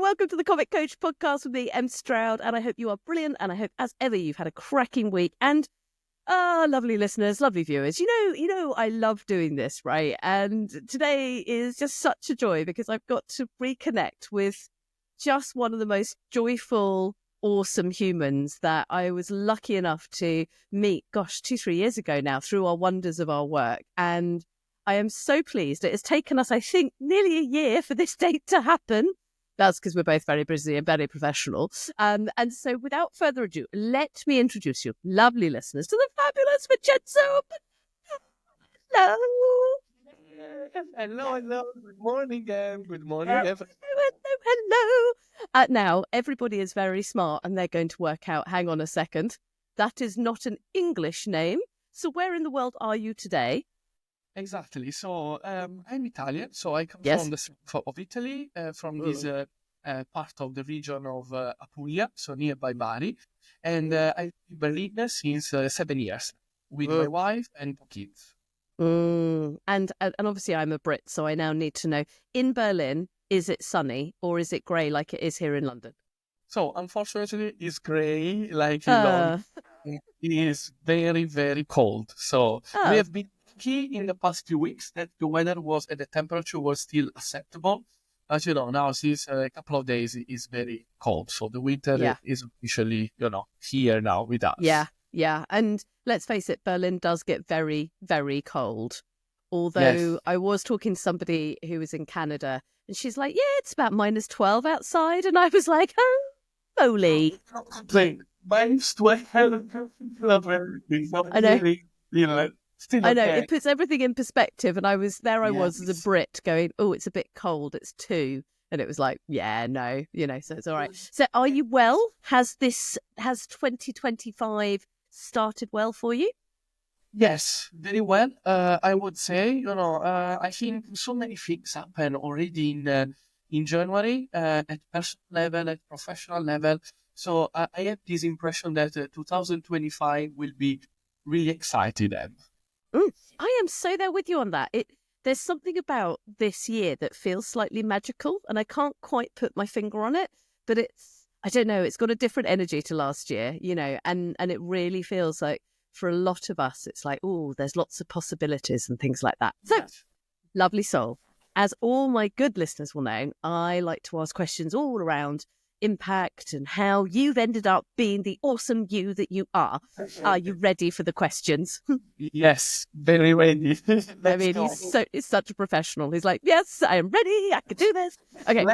welcome to the Comic Coach podcast with me, Stroud, and I hope you are brilliant, and I hope, as ever, you've had a cracking week, and lovely listeners, lovely viewers. You know, I love doing this, right? And today is just such a joy because I've got to reconnect with just one of the most joyful, awesome humans that I was lucky enough to meet, 2-3 years ago now, through our wonders of our work. And I am so pleased. It has taken us, I think, nearly a year for this date to happen. That's because we're both very busy and very professional. And so without further ado, let me introduce you, lovely listeners, to the fabulous Vincenzo. Hello. Hello. Good morning, Good morning, everyone. Hello. Now, everybody is very smart and they're going to work out, hang on a second, that is not an English name. So where in the world are you today? Exactly. So I'm Italian. So I come from the south of Italy, from this part of the region of Apulia, so nearby Bari. And I've been in Berlin since 7 years with my wife and 2 kids. And obviously I'm a Brit, so I now need to know, in Berlin, is it sunny or is it grey like it is here in London? So unfortunately, it's grey like in London. It is very, very cold. So we have been lucky in the past few weeks that the weather was and the temperature was still acceptable. As you know, now since a couple of days it is very cold. So the winter is officially, here now with us. Yeah. And let's face it, Berlin does get very, very cold. Although I was talking to somebody who was in Canada and she's like, yeah, it's about -12 outside. And I was like, oh, holy. -12. I know. Still I know, okay. it puts everything in perspective. And I was as a Brit going, oh, it's a bit cold. It's 2. And it was like, yeah, no, so it's all right. So are you well? Has 2025 started well for you? Yes, very well. I would say, I think so many things happen already in January at personal level, at professional level. So I have this impression that 2025 will be really exciting. I am so there with you on that. There's something about this year that feels slightly magical, and I can't quite put my finger on it, but I don't know, it's got a different energy to last year, and it really feels like for a lot of us, it's like, oh, there's lots of possibilities and things like that. So, lovely soul. As all my good listeners will know, I like to ask questions all around impact and how you've ended up being the awesome you that you are. Are you ready for the questions? Yes, very ready. He's such a professional. He's like, yes, I am ready. I can do this. Okay,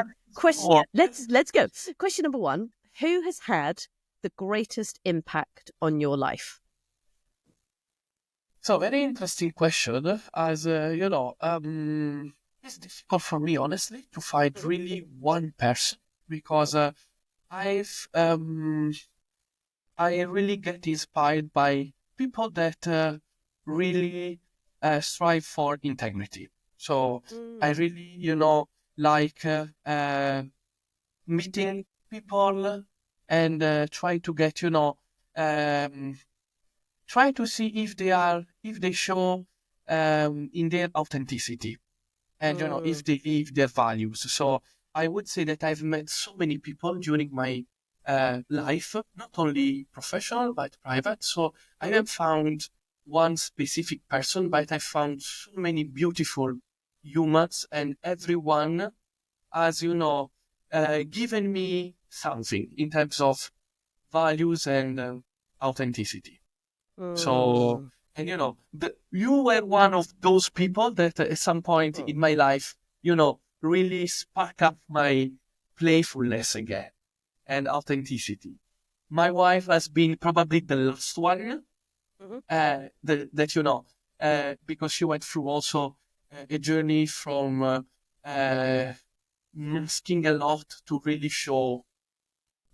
let's go. Question number 1. Who has had the greatest impact on your life? So, very interesting question. As it's difficult for me, honestly, to find really one person because I really get inspired by people that really strive for integrity. So I really, like meeting people and try to get, try to see if they show in their authenticity and if they live their values. So I would say that I've met so many people during my life, not only professional but private. So I haven't found one specific person, but I found so many beautiful humans, and everyone has given me something in terms of values and authenticity. So, and you were one of those people that at some point in my life, really spark up my playfulness again and authenticity. My wife has been probably the last one because she went through also a journey from masking a lot to really show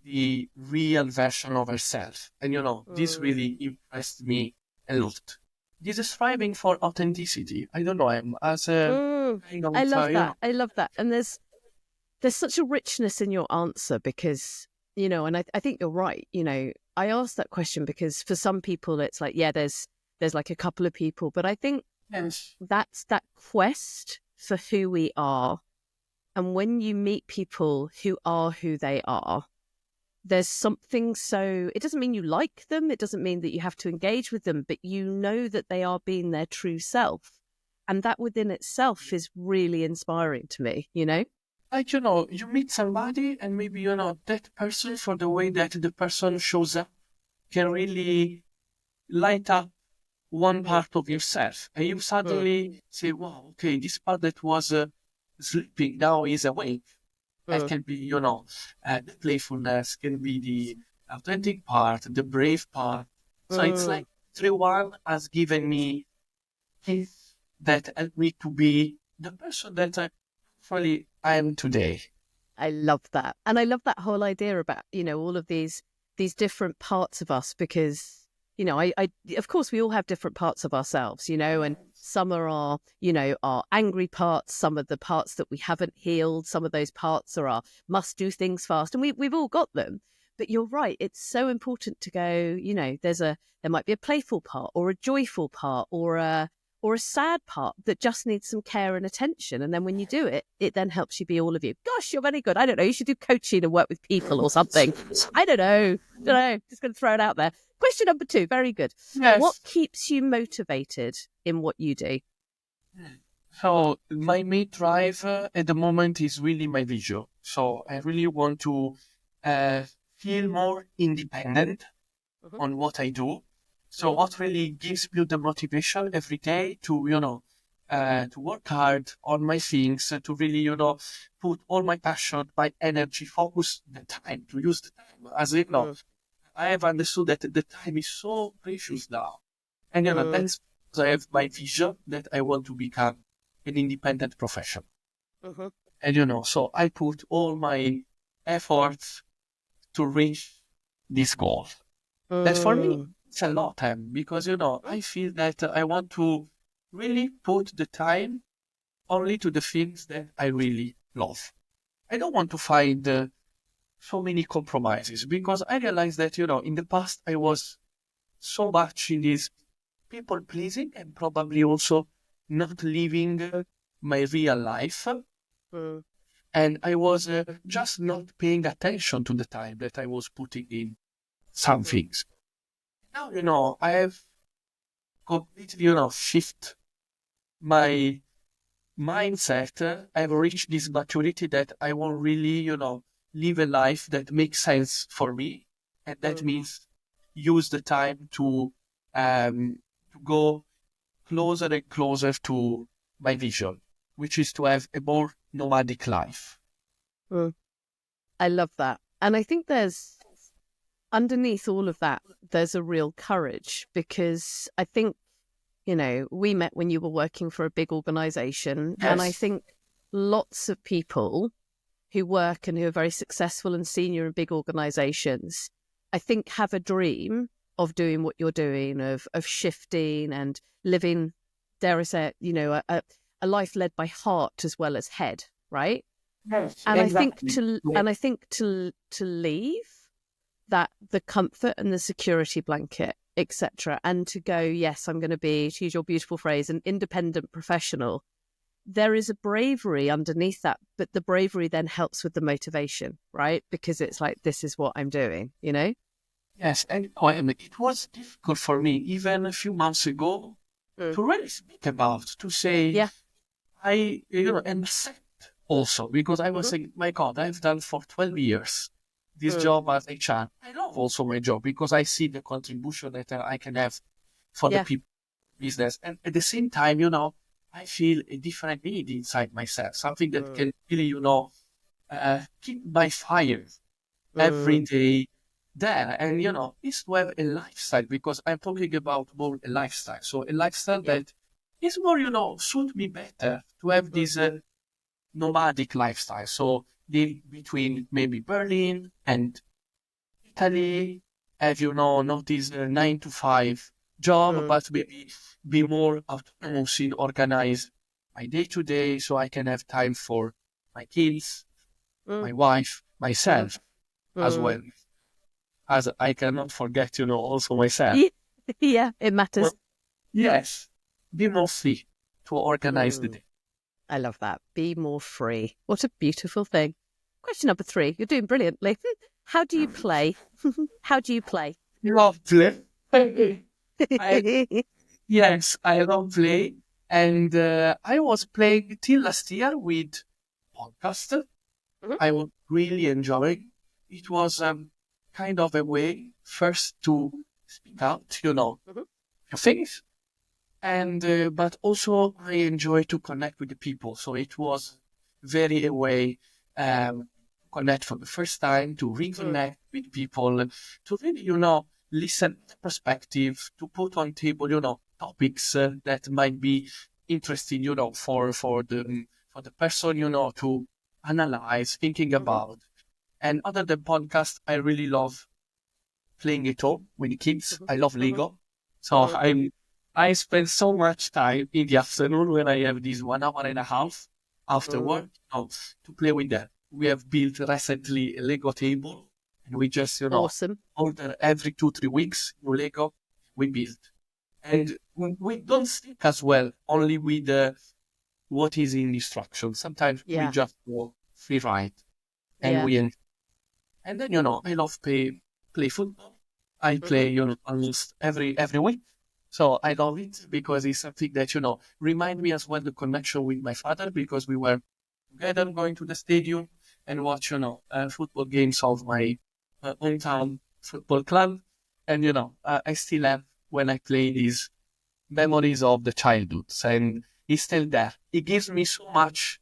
the real version of herself. And, this really impressed me a lot. This is striving for authenticity. I don't know. I'm as a I love that. I love that. And there's such a richness in your answer because, and I think you're right. I asked that question because for some people it's like, yeah, there's like a couple of people, but I think that's that quest for who we are And when you meet people who are who they are, there's something so, it doesn't mean you like them, it doesn't mean that you have to engage with them, but you know that they are being their true self. And that within itself is really inspiring to me, you know? Like, you meet somebody and maybe, that person, for the way that the person shows up, can really light up one part of yourself. And you suddenly say, wow, okay, this part that was sleeping now is awake. That can be, the playfulness, can be the authentic part, the brave part. So it's like everyone has given me things that help me to be the person that I am today. I love that. And I love that whole idea about, all of these different parts of us, because, I of course we all have different parts of ourselves, and some are our angry parts, some of the parts that we haven't healed, some of those parts are our must do things fast, and we've all got them. But you're right, it's so important to go, there might be a playful part or a joyful part or a sad part that just needs some care and attention. And then when you do it, it then helps you be all of you. Gosh, you're very good. I don't know. You should do coaching and work with people or something. I don't know. Just going to throw it out there. Question number 2. Very good. Yes. What keeps you motivated in what you do? So my main drive at the moment is really my vision. So I really want to feel more independent on what I do. So what really gives me the motivation every day to, to work hard on my things, to really, put all my passion, my energy, focus the time, to use the time. As you know, I have understood that the time is so precious now. And, that's because I have my vision that I want to become an independent professional. And, so I put all my efforts to reach this goal. That's for me. It's a lot of time because, I feel that I want to really put the time only to the things that I really love. I don't want to find so many compromises because I realized that, in the past I was so much in this people pleasing and probably also not living my real life. And I was just not paying attention to the time that I was putting in some things. Now, I have completely, shift my mindset. I've reached this maturity that I want really, live a life that makes sense for me. And that means use the time to go closer and closer to my vision, which is to have a more nomadic life. I love that. And I think there's, underneath all of that, there's a real courage, because I think, we met when you were working for a big organization. Yes. And I think lots of people who work and who are very successful and senior in big organizations, I think have a dream of doing what you're doing, of shifting and living, dare I say it, a life led by heart as well as head, right? Yes, and exactly. I think to leave that, the comfort and the security blanket, etc., and to go, yes, I'm going to be, to use your beautiful phrase, an independent professional. There is a bravery underneath that, but the bravery then helps with the motivation, right? Because it's like, this is what I'm doing, Yes, and it was difficult for me even a few months ago to really speak about, to say, and accept also, because I was saying, my God, I've done for 12 years this job as HR. I love also my job because I see the contribution that I can have for the people business. And at the same time, I feel a different need inside myself, something that can really, keep my fire every day there. And, is to have a lifestyle, because I'm talking about more a lifestyle. So a lifestyle that is more, suit me better to have this nomadic lifestyle. So live between maybe Berlin and Italy, have, not this 9 to 5 job, but maybe be more autonomous in organize my day to day, so I can have time for my kids, my wife, myself as well. As I cannot forget, also myself. Yeah, it matters. Yes, be more free to organize the day. I love that. Be more free. What a beautiful thing. Question number 3. You're doing brilliantly. How do you play? How do you play? Love play. Yes, I love play. And I was playing till last year with podcast. Mhm. I was really enjoying. It was kind of a way first to speak out, your things, and but also I enjoy to connect with the people. So it was very a way connect for the first time, to reconnect with people, to really listen to perspective, to put on table topics that might be interesting for the person to analyze, thinking about. And other than podcast, I really love playing at home with the kids. I love Lego. So I spend so much time in the afternoon when I have this 1 hour and a half after work to play with them. We have built recently a Lego table, and we just, Awesome. order every 2-3 weeks new Lego we build. And we don't stick as well only with what is in instructions. Sometimes we Yeah. just go free ride, and Yeah. and then I love play football. I play almost every week. So I love it because it's something that remind me as well the connection with my father, because we were together going to the stadium and watch football games of my hometown football club. And I still have, when I play, these memories of the childhood, and it's still there. It gives me so much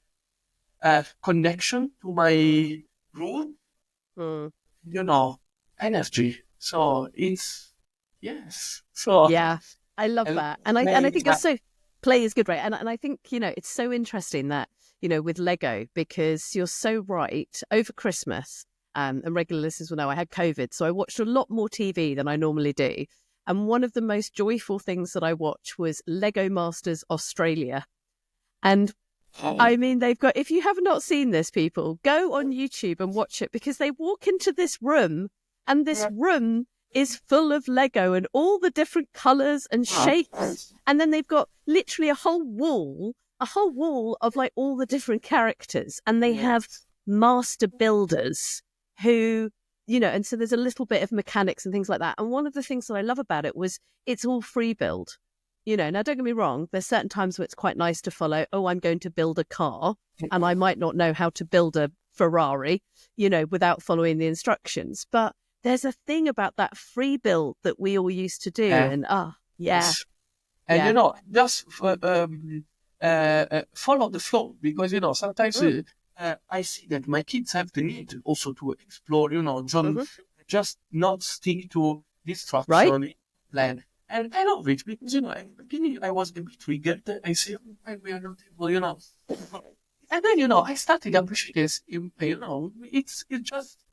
connection to my root, Mm. energy. So it's, yes. So Yeah, I love and that. And I think you're so play is good, right? And I think, it's so interesting that, with Lego, because you're so right. Over Christmas, and regular listeners will know I had COVID, so I watched a lot more TV than I normally do. And one of the most joyful things that I watched was Lego Masters Australia. And I mean, they've got, if you have not seen this, people, go on YouTube and watch it, because they walk into this room and this room is full of Lego and all the different colours and shapes. And then they've got literally a whole wall of like all the different characters. And they have master builders who, and so there's a little bit of mechanics and things like that. And one of the things that I love about it was it's all free build. Now don't get me wrong, there's certain times where it's quite nice to follow, I'm going to build a car, and I might not know how to build a Ferrari, without following the instructions. But there's a thing about that free build that we all used to do. And and just follow the flow, because sometimes I see that my kids have the need also to explore, just not stick to this structure plan. And I love it, because at the beginning I was a bit triggered. I say, we are not able, and then I started appreciating, it's just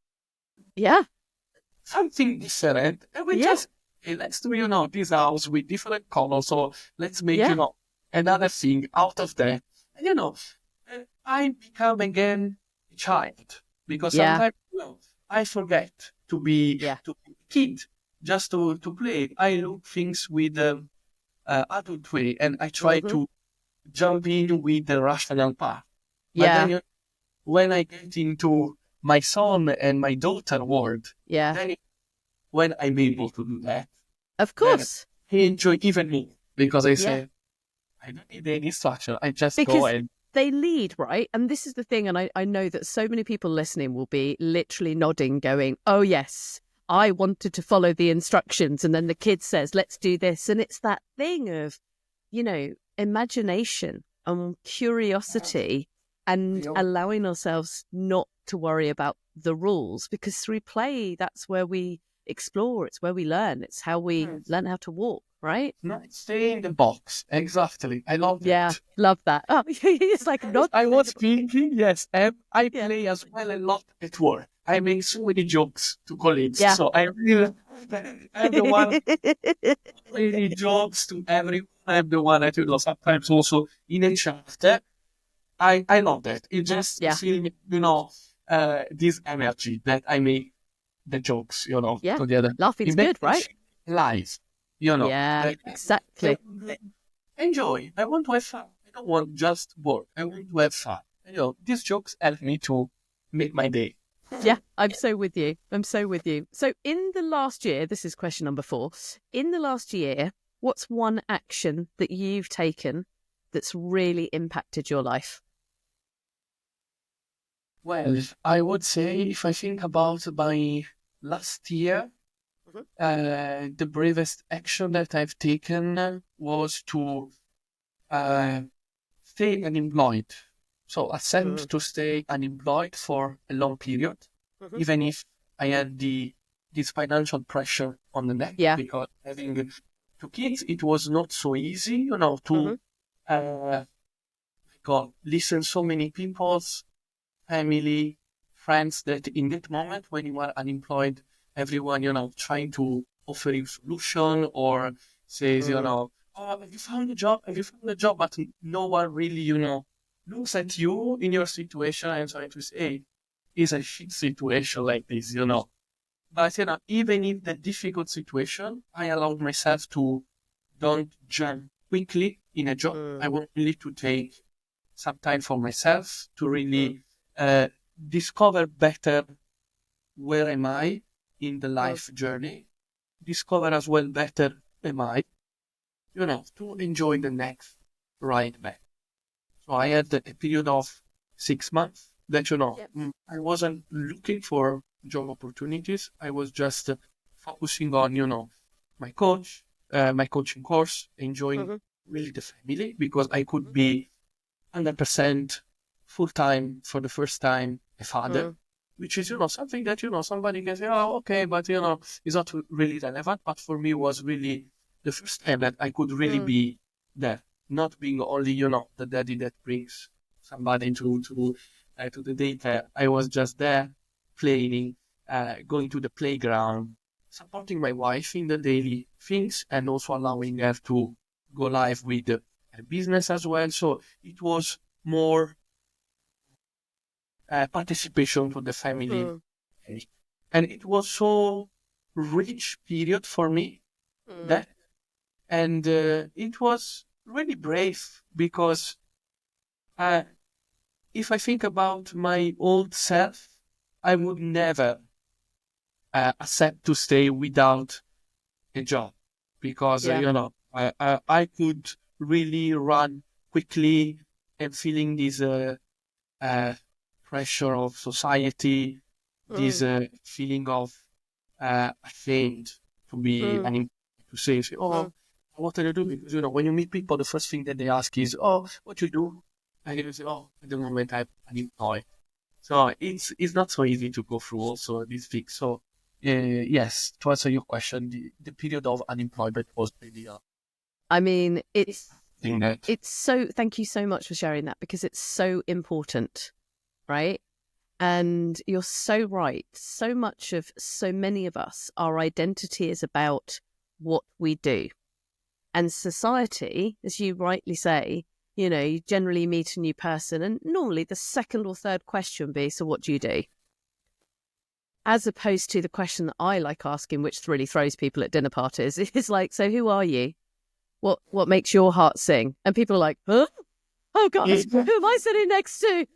something different, and we just, hey, let's do this house with different colors, so let's make another thing out of that. And I become again a child, because sometimes I forget to be a kid, just to play. I look things with adult way, and I try to jump in with the rational part. But then when I get into my son and my daughter world, then when I'm able to do that, of course, he enjoy even more, because I say, I don't need any structure. I just go and they lead, right? And this is the thing, and I know that so many people listening will be literally nodding, going, oh yes, I wanted to follow the instructions, and then the kid says, let's do this. And it's that thing of, imagination and curiosity, and allowing ourselves not to worry about the rules, because through play, that's where we explore, it's where we learn, it's how we learn how to walk, right? Stay in the box. Exactly. I love that. Love that. Oh, it's like not. I was thinking, yes, I play as well a lot at work. I make so many jokes to colleagues. So I really, I'm the one really jokes to everyone. I'm the one that sometimes also in a chat. I love that. It just feels, this energy that I make the jokes, together. Laughing's good, right? Live, Yeah, exactly. Enjoy. I want to have fun. don't want just work. I want to have fun. These jokes help me to make my day. Yeah, I'm so with you. I'm so with you. So in the last year, this is question number 4. In the last year, what's one action that you've taken that's really impacted your life? Well, I would say if I think about my last year, the bravest action that I've taken was to stay unemployed. So attempt to stay unemployed for a long period, even if I had this financial pressure on the neck, Yeah. because having 2 kids, it was not so easy, to listen so many people's family, friends that in that moment when you are unemployed, everyone, trying to offer you solution or says, oh, have you found a job? Have you found a job? But no one really, looks at you in your situation and trying to say, hey, it's a shit situation like this, But, even in the difficult situation, I allowed myself to don't jump quickly in a job. I want really to take some time for myself to really discover better where am I in the life journey, discover as well better am I, to enjoy the next ride back. So I had a period of 6 months that, I wasn't looking for job opportunities. I was just focusing on, my my coaching course, enjoying really the family because I could be 100% full-time for the first time a father, which is, something that, somebody can say, oh, okay, but, it's not really relevant. But for me, it was really the first time that I could really be there, not being only, the daddy that brings somebody to the daycare. I was just there playing, going to the playground, supporting my wife in the daily things, and also allowing her to go live with her business as well. So it was more participation to the family. And it was so rich period for me that, and it was really brave because if I think about my old self, I would never accept to stay without a job because, I could really run quickly and feeling this pressure of society, this feeling of ashamed to be to say, oh, what do you do? Because when you meet people, the first thing that they ask is, oh, what you do? And you say, oh, at the moment I'm unemployed. So it's not so easy to go through also this thing. So yes, to answer your question, the period of unemployment was really I mean, it's thing that so, thank you so much for sharing that because it's so important, right? And you're so right. So many of us, our identity is about what we do. And society, as you rightly say, you generally meet a new person and normally the second or third question be, so what do you do? As opposed to the question that I like asking, which really throws people at dinner parties, is like, so who are you? What makes your heart sing? And people are like, huh? Oh, God, who am I sitting next to?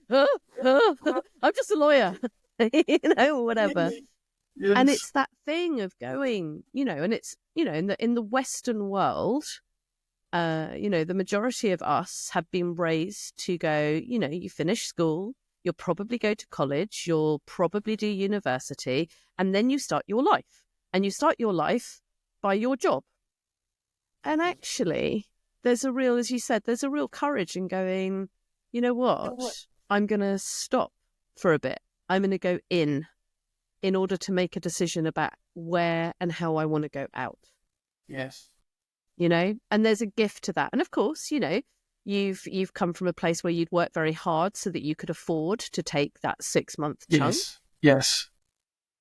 I'm just a lawyer, or whatever. yes. And it's that thing of going, and it's, in the Western world, the majority of us have been raised to go, you finish school, you'll probably go to college, you'll probably do university, and then you start your life. And you start your life by your job. And actually, there's a real, as you said, there's a real courage in going, you know what? I'm going to stop for a bit. I'm going to go in order to make a decision about where and how I want to go out. Yes. And there's a gift to that. And of course, you've come from a place where you'd worked very hard so that you could afford to take that 6-month chunk. Yes.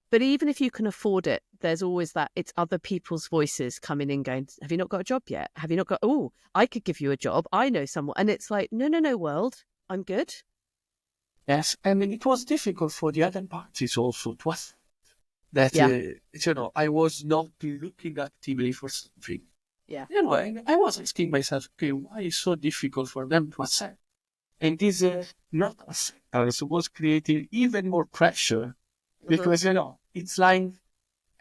But even if you can afford it, there's always that it's other people's voices coming in going, have you not got a job yet? Have you not got, oh, I could give you a job. I know someone. And it's like, no, world, I'm good. Yes. And it was difficult for the other parties also to us that, I was not looking actively for something. Yeah. And I was asking myself, okay, why is so difficult for them to accept? And this not acceptance was creating even more pressure because, it's like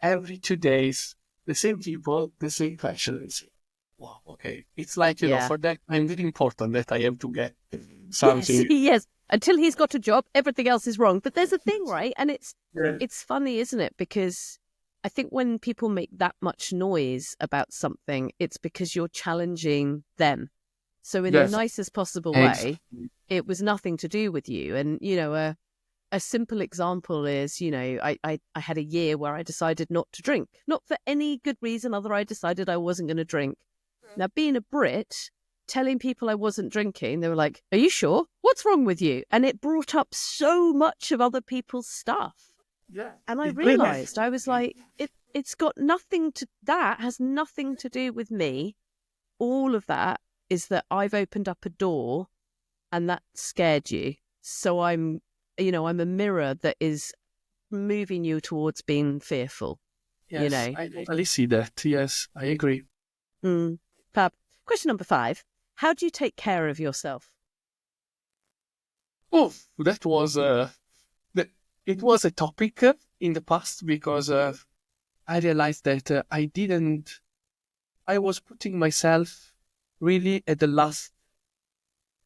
every 2 days, the same people, the same pressure. It's, wow, okay. It's like, Yeah. for that, I'm very important that I have to get Yes, something. yes. Until he's got a job, everything else is wrong. But there's a thing, right? And Yeah. it's funny, isn't it? Because I think when people make that much noise about something, it's because you're challenging them. So in the Yes. nicest possible way, Exactly. it was nothing to do with you. And, a simple example is, I had a year where I decided not to drink, not for any good reason other I decided I wasn't going to drink. Now, being a Brit, telling people I wasn't drinking, they were like, "Are you sure? What's wrong with you?" And it brought up so much of other people's stuff. Yeah. And I It really, realized, I was like, it's got nothing to, that has nothing to do with me. All of that is that I've opened up a door and that scared you. So I'm a mirror that is moving you towards being fearful, yes, I totally see that. Yes, I agree. Fab. Question number 5. How do you take care of yourself? Oh, that was that it was a topic in the past because I realized that I was putting myself really at the last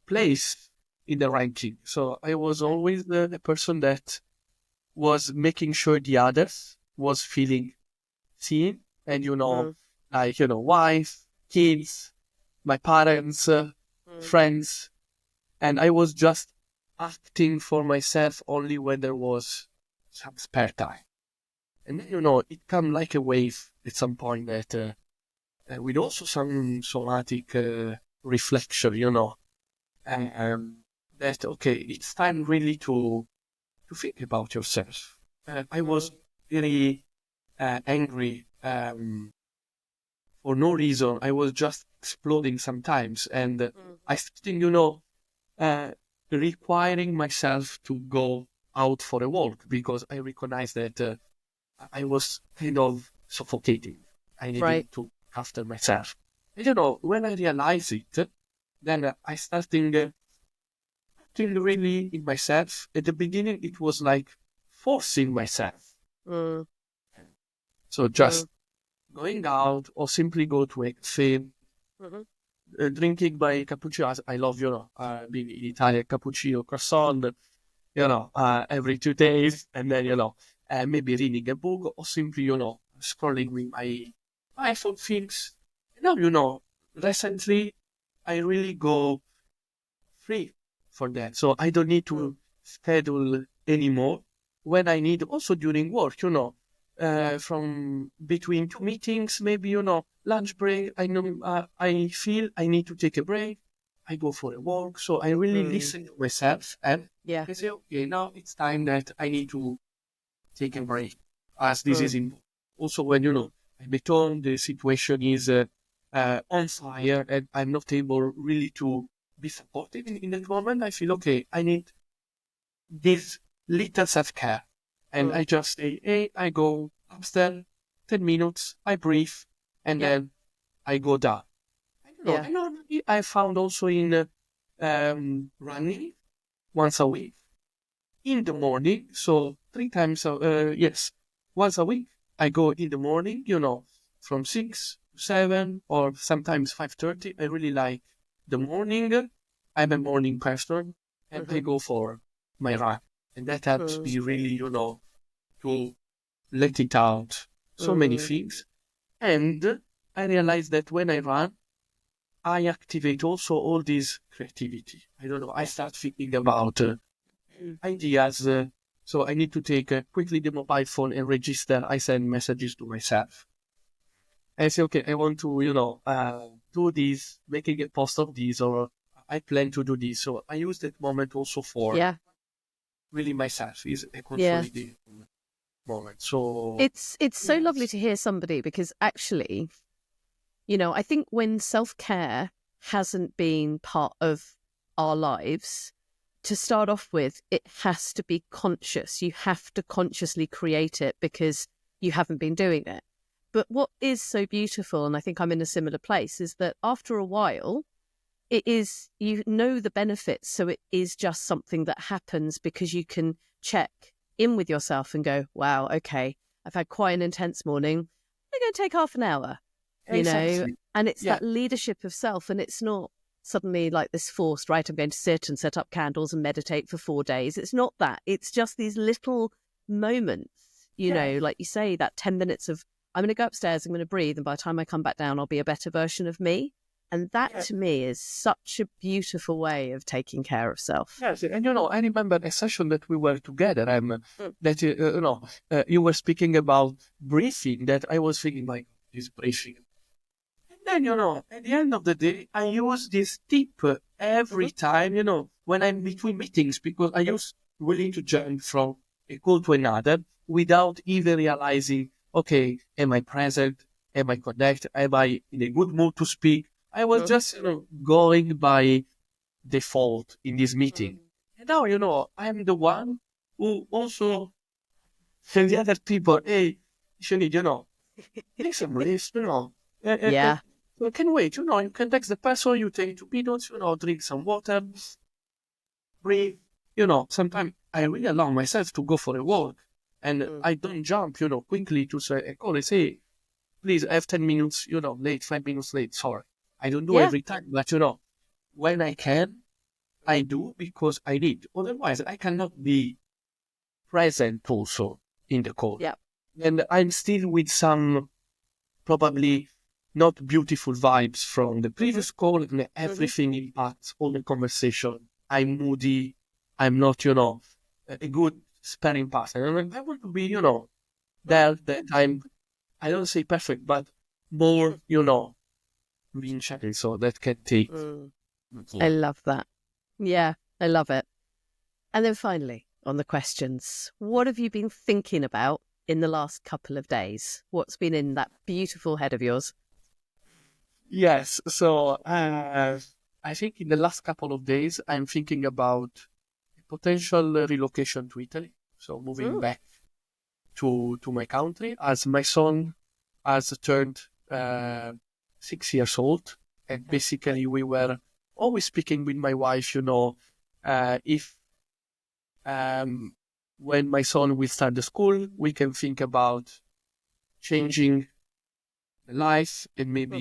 place in the ranking. So I was always the person that was making sure the others was feeling seen and, Mm, like, wife, kids, my parents, friends, and I was just acting for myself only when there was some spare time. And then, it come like a wave at some point that, with also some somatic reflection, um, that, okay, it's time really to think about yourself. I was very angry for no reason. I was just exploding sometimes, and I think, uh, requiring myself to go out for a walk because I recognized that I was kind of suffocating. I right. needed to look after myself. And, when I realized it, then I started acting really in myself. At the beginning, it was like forcing myself. Mm, So mm, just going out or simply go to a cafe, mhm. drinking my cappuccino. I love, being in Italian, cappuccino, croissant, every 2 days. And then, maybe reading a book or simply, scrolling with my iPhone things. Now, recently I really go free for that. So I don't need Mm. to schedule anymore when I need, also during work, from between two meetings, maybe, lunch break. I know I feel I need to take a break. I go for a walk. So I really Mm. listen to myself and Yeah. I say, okay, now it's time that I need to take a break. As this Mm. is in, also when, I'm at home, the situation is on fire and I'm not able really to be supportive in that moment. I feel, okay, I need this little self-care. And Mm. I just say, hey, I go upstairs, 10 minutes, I breathe, and Yeah. then I go down. I don't know. Yeah. And normally I found also in running once a week in the morning. So 3 times, yes, once a week. I go in the morning, from 6 to 7 or sometimes 5:30. I really like the morning. I'm a morning person and I Mhm. go for my run. And that helps Mm. me really, to let it out so many Mm. things. And I realize that when I run, I activate also all this creativity. I don't know. I start thinking about ideas. So I need to take quickly the mobile phone and register. I send messages to myself. I say, okay, I want to, do this, making a post of this, or I plan to do this. So I use that moment also for Yeah. really myself. Is a Yeah. consolidated moment. So It's so lovely yes, to hear somebody because actually, I think when self-care hasn't been part of our lives, to start off with, it has to be conscious. You have to consciously create it because you haven't been doing it. But what is so beautiful, and I think I'm in a similar place, is that after a while, it is, you know the benefits. So it is just something that happens because you can check in with yourself and go, wow, okay, I've had quite an intense morning. I'm going to take half an hour, you know, Exactly. and it's Yeah. that leadership of self. And it's not suddenly like this forced, right, I'm going to sit and set up candles and meditate for 4 days. It's not that. It's just these little moments, you Yeah. know, like you say, that 10 minutes of, I'm going to go upstairs, I'm going to breathe. And by the time I come back down, I'll be a better version of me. And that Yeah. to me is such a beautiful way of taking care of self. Yes, and I remember a session that we were together, that you were speaking about breathing. That I was thinking, like, this breathing. And then at the end of the day, I use this tip every time, when I'm between meetings, because I used really to jump from a call to another without even realizing, okay, am I present? Am I connected? Am I in a good mood to speak? I was just, going by default in this meeting. And now, I'm the one who also tell the other people, hey, you need, take some rest, Yeah. you can wait, you can text the person, you take 2 minutes, drink some water, breathe. Sometimes I really allow myself to go for a walk and I don't jump, quickly to say, a call, say, please, I have 10 minutes, late, 5 minutes late, sorry. I don't do Yeah. every time, but, when I can, I do because I need. Otherwise, I cannot be present also in the call. Yeah. And I'm still with some probably not beautiful vibes from the previous call, and everything impacts all the conversation. I'm moody. I'm not, a good sparring partner. And I want to be, there that I don't say perfect, but more, Vincenzo that can take. I love that. Yeah, I love it. And then finally, on the questions, what have you been thinking about in the last couple of days? What's been in that beautiful head of yours? Yes. So I think in the last couple of days, I'm thinking about potential relocation to Italy. So moving back to my country as my son has turned 6 years old. And basically, we were always speaking with my wife, if when my son will start the school, we can think about changing the life and maybe,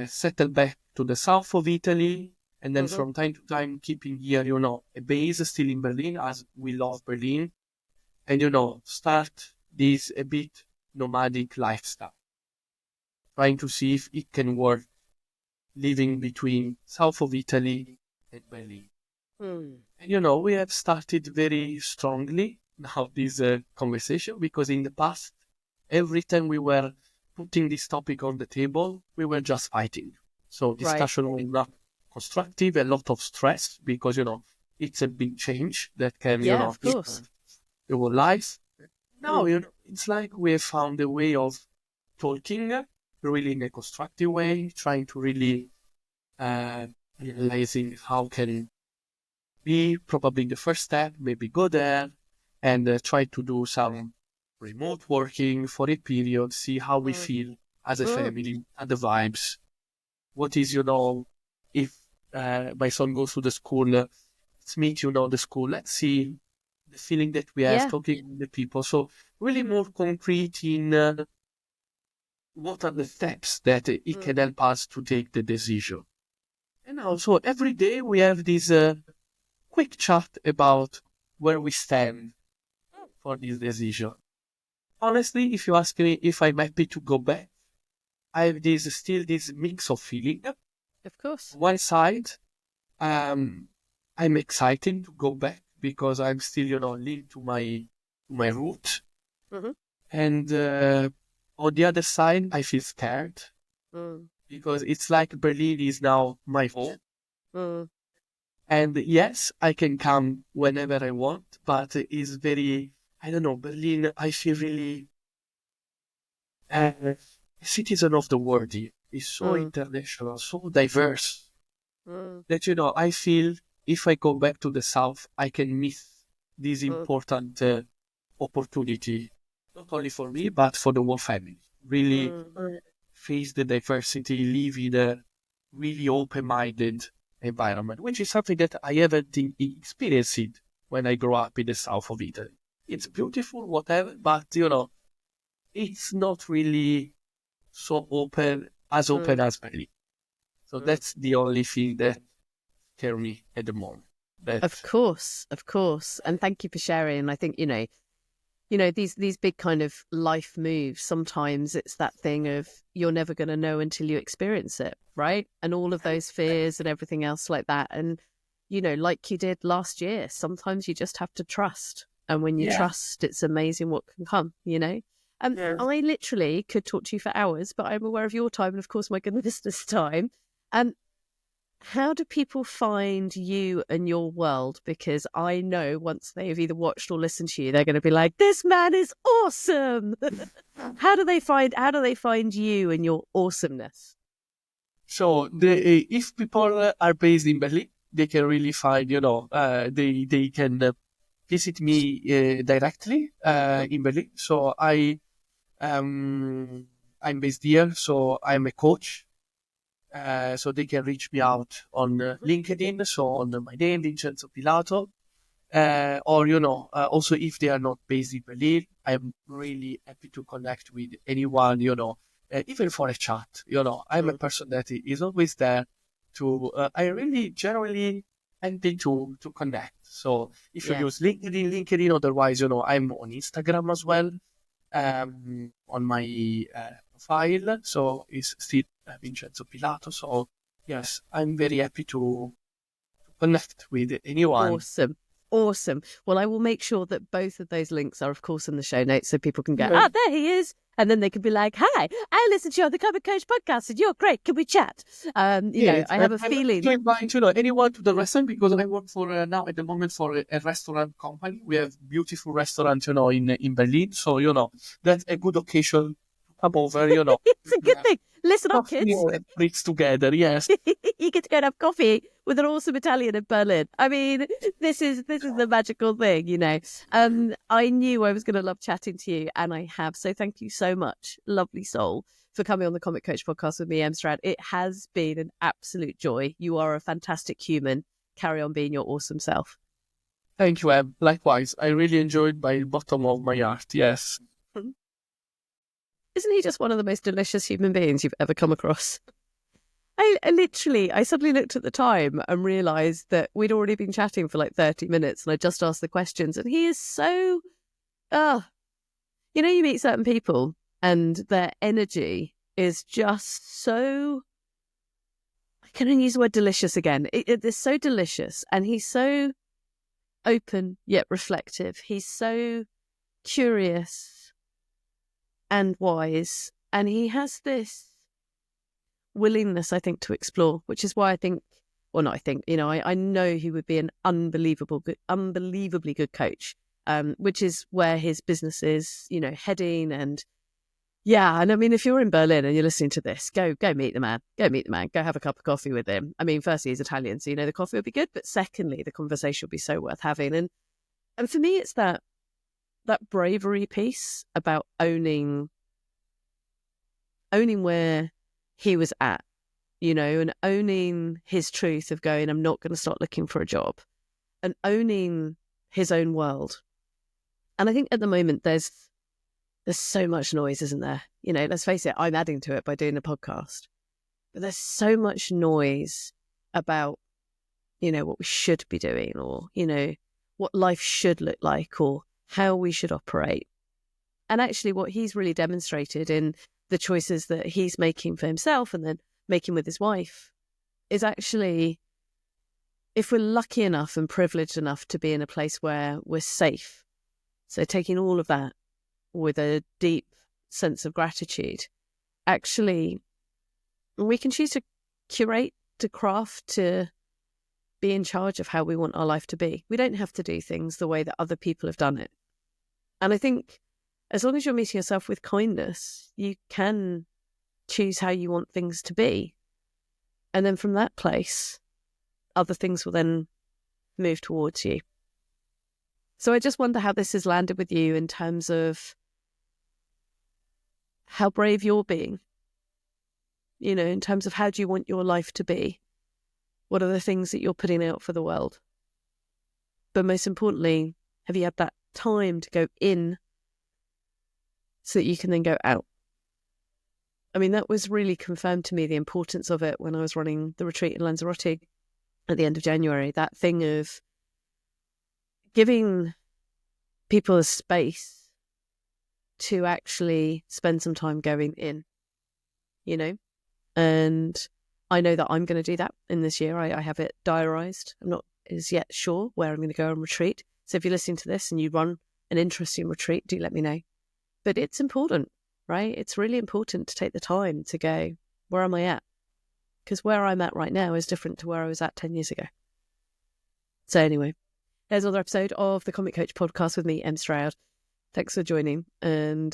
settle back to the south of Italy, and then from time to time keeping here, a base still in Berlin, as we love Berlin, and start this a bit nomadic lifestyle, trying to see if it can work living between south of Italy and Berlin. And we have started very strongly now this conversation, because in the past, every time we were putting this topic on the table, we were just fighting. So discussion was not constructive, a lot of stress, because, it's a big change that can, Yeah, of course. impact your life. Now, it's like we have found a way of talking really in a constructive way, trying to really realizing how can be probably the first step, maybe go there and try to do some remote working for a period, see how we feel as a family and the vibes. What is, if my son goes to the school, let's meet, the school, let's see the feeling that we have Yeah. talking with the people. So really more concrete in what are the steps that it can help us to take the decision. And also every day we have this quick chat about where we stand for this decision. Honestly, if you ask me if I'm happy to go back, I have still this mix of feeling. Of course. One side, I'm excited to go back because I'm still, linked to my roots. And on the other side, I feel scared because it's like Berlin is now my home. And yes, I can come whenever I want, but it's very, I don't know, Berlin, I feel really a citizen of the world here. It's so international, so diverse that, I feel if I go back to the south, I can miss this important opportunity, not only for me, but for the whole family. really face the diversity, live in a really open-minded environment, which is something that I haven't experienced it when I grew up in the south of Italy. It's beautiful, whatever, but it's not really so open as Berlin. So that's the only thing that scares me at the moment. Of course. And thank you for sharing. I think, these big kind of life moves, sometimes it's that thing of you're never going to know until you experience it, right? And all of those fears and everything else like that. And, like you did last year, sometimes you just have to trust. And when you trust, it's amazing what can come, I literally could talk to you for hours, but I'm aware of your time and, of course, my good listeners' time. How do people find you and your world? Because I know once they've either watched or listened to you, they're going to be like, "This man is awesome." How do they find you and your awesomeness? So if people are based in Berlin, they can really find, they can visit me directly in Berlin. So I'm based here, so I'm a coach. So they can reach me out on LinkedIn, so on my name, Vincenzo Pilato. Or, also if they are not based in Berlin, I'm really happy to connect with anyone, even for a chat. I'm a person that is always there I really generally happy to connect. So if you use LinkedIn, otherwise, I'm on Instagram as well, on my file. So it's still Vincenzo Pilato. So yes, I'm very happy to connect with anyone. Awesome. Well, I will make sure that both of those links are, of course, in the show notes so people can go, there he is. And then they can be like, "Hi, I listened to you on the Comic Coach podcast and you're great. Can we chat?" I have a feeling. To invite, anyone to the restaurant, because I work for now at the moment for a restaurant company. We have beautiful restaurants, in Berlin. So, that's a good occasion to come over, It's a good thing. Listen up, kids. Bricks together, yes. You get to go and have coffee with an awesome Italian in Berlin. I mean, this is the magical thing, I knew I was going to love chatting to you, and I have. So thank you so much, lovely soul, for coming on the Comic Coach podcast with me, Stroud. It has been an absolute joy. You are a fantastic human. Carry on being your awesome self. Thank you, Em. Likewise, I really enjoyed by the bottom of my heart. Yes. Isn't he just one of the most delicious human beings you've ever come across? I suddenly looked at the time and realised that we'd already been chatting for like 30 minutes and I just asked the questions, and he is so, you meet certain people and their energy is just so, I can only use the word delicious again. It is so delicious, and he's so open yet reflective. He's so curious and wise, and he has this willingness, I think, to explore, which is why I know he would be an unbelievably good coach, which is where his business is, heading. And and I mean, if you're in Berlin and you're listening to this, go meet the man, go have a cup of coffee with him. I mean, firstly, he's Italian, so the coffee will be good, but secondly, the conversation will be so worth having. And for me, it's that bravery piece about owning where he was at, and owning his truth of going, I'm not going to start looking for a job, and owning his own world. And I think at the moment there's so much noise, isn't there? Let's face it, I'm adding to it by doing a podcast, but there's so much noise about, what we should be doing, or, what life should look like, or how we should operate. And actually what he's really demonstrated in the choices that he's making for himself and then making with his wife is actually, if we're lucky enough and privileged enough to be in a place where we're safe, so taking all of that with a deep sense of gratitude, actually we can choose to curate, to craft, to be in charge of how we want our life to be. We don't have to do things the way that other people have done it. And I think as long as you're meeting yourself with kindness, you can choose how you want things to be. And then from that place, other things will then move towards you. So I just wonder how this has landed with you in terms of how brave you're being, in terms of how do you want your life to be? What are the things that you're putting out for the world? But most importantly, have you had that time to go in so that you can then go out? I mean, that was really confirmed to me, the importance of it, when I was running the retreat in Lanzarote at the end of January. That thing of giving people a space to actually spend some time going in, And I know that I'm going to do that in this year. I have it diarised. I'm not as yet sure where I'm going to go on retreat. So if you're listening to this and you run an interesting retreat, do let me know. But it's important, right? It's really important to take the time to go, where am I at? Because where I'm at right now is different to where I was at 10 years ago. So anyway, there's another episode of the Comic Coach podcast with me, Em Stroud. Thanks for joining, and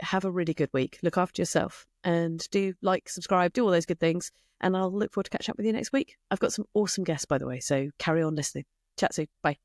have a really good week. Look after yourself, and do like, subscribe, do all those good things. And I'll look forward to catching up with you next week. I've got some awesome guests, by the way, so carry on listening. Chat soon. Bye.